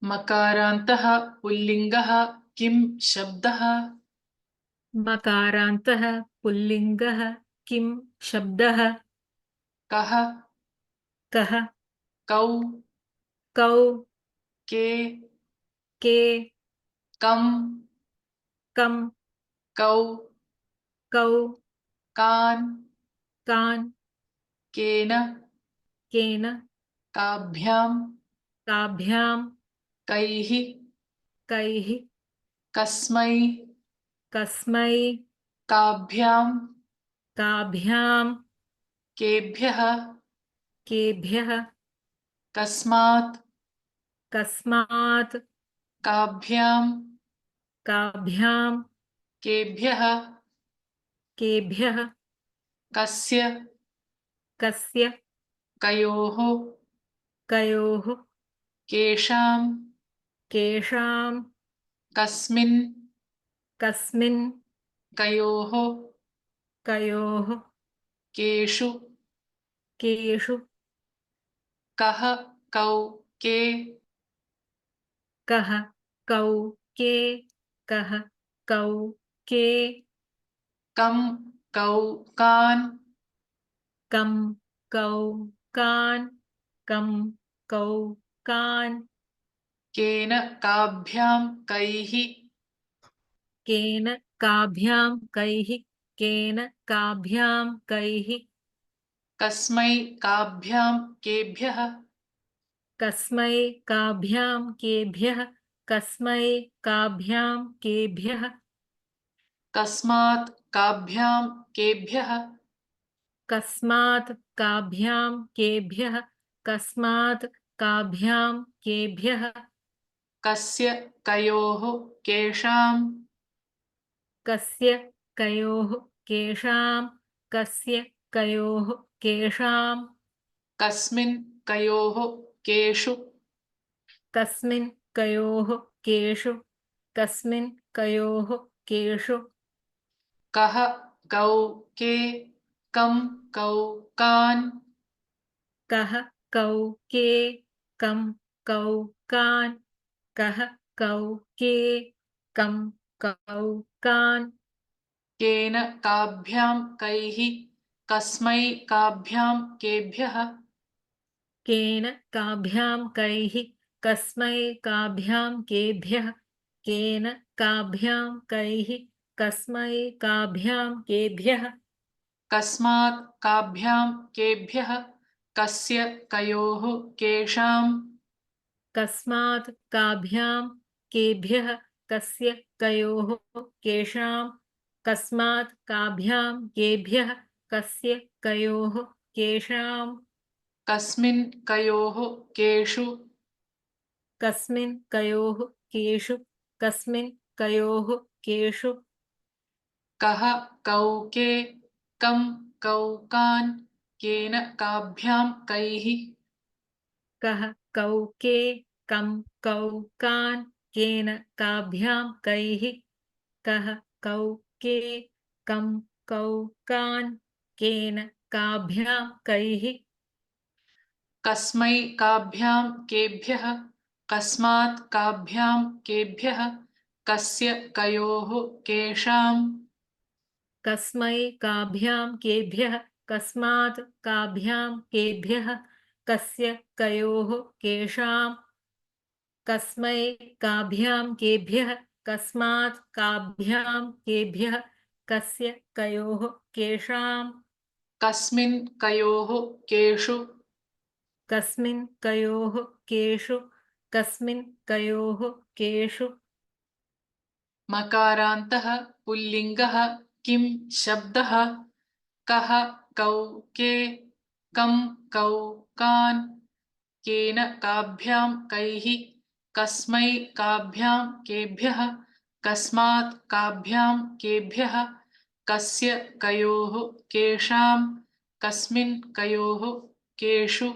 मकारान्तः पुल्लिङ्गः किं शब्दः? मकारान्तः पुल्लिङ्गः किं शब्दः? कः, कः, कौ, कौ, के, के, कं, कं, कौ, कौ, कान्, कान्, केन, केन, काभ्यां, काभ्यां, कैः, कैः, कस्मै, कस्मै, काभ्यां, काभ्यां, केभ्यः, केभ्यः, कस्मात्, कस्मात्, काभ्यां, काभ्यां, केभ्यः, केभ्यः, कस्य, कस्य, कयोः, कयोः, केषां, केषां, कस्मिन्, कस्मिन्, कयोः, कयोः, केषु, केषु, कः, कौ, के, कः, कौ, के, कः, कौ, के, कं, कौ, कान्, कं, कौ, कान्, कं, कौ, कान्, केन, काभ्यां, कैः, केन, काभ्यां, कैः, केन, काभ्यां, कैः, कस्मै, काभ्यां, केभ्यः, कस्मै, काभ्यां, केभ्यः, कस्मै, काभ्यां, केभ्यः, कस्मात्, काभ्यां, केभ्यः, कस्मात्, काभ्यां, केभ्यः, कस्मात्, काभ्यां, केभ्यः, कस्य, कयोः, केषां, कस्य, कयोः, केषां, कस्य, कयोः, केषां, कस्मिन्, कयोः, केषु, कस्मिन्, कयोः, केषु, कस्मिन्, कयोः, केषु, कः, कौ, के, कं, कौ, कान्, कः, कौ, के, कं, कौ, कान्, कः, कौ, के, कं, कौ, कान्, केन, काभ्यां, कैः, कस्मै, काभ्यां, केभ्यः, केन, काभ्यां, कैः, कस्मै, काभ्यां, केभ्यः, केन, काभ्यां, कैः, कस्मै, काभ्यां, केभ्यः, कस्मात्, काभ्यां, केभ्यः, कस्य, कयोः, केषां, कस्मात्, काभ्यां, केभ्यः, कस्य, कयोः, केषां, कस्मात्, काभ्यां, केभ्यः, कस्य, कयोः, केषां, कस्मिन्, कयोः, केषु, कस्मिन्, कयोः, केषु, कस्मिन्, कयोः, केषु, कः, कौ, के, कं, कौ, कान्, केन, काभ्यां, कैः, कः, कौ, के, कं, कौ, कान्, केन, काभ्यां, कैः, कः, कौ, के, कं, कौ, कान्, केन, काभ्यां, कैः, कस्मै, काभ्यां, केभ्यः, कस्मात्, काभ्यां, केभ्यः, कस्य, कयोः, केषां, कस्मै, काभ्यां, केभ्यः, कस्मात्, काभ्यां, केभ्यः, कस्य, कयोः, केषां, कस्मै, काभ्यां, केभ्यः, कस्मात्, काभ्यां, केभ्यः, कस्य, कयोः, केषां, कस्मिन्, कयोः, केषु, कस्मिन्, कयोः, केषु, कस्मिन्, कयोः, केषु, मकारान्तः पुल्लिङ्गः किं शब्दः? कः, कौ, के, कं, कौ, कान्, केन, काभ्यां, कैः, कस्मै, काभ्यां, केभ्यः, कस्मात्, काभ्यां, केभ्यः, कस्य, कयोः, केषां, कस्मिन्, कयोः, केषु,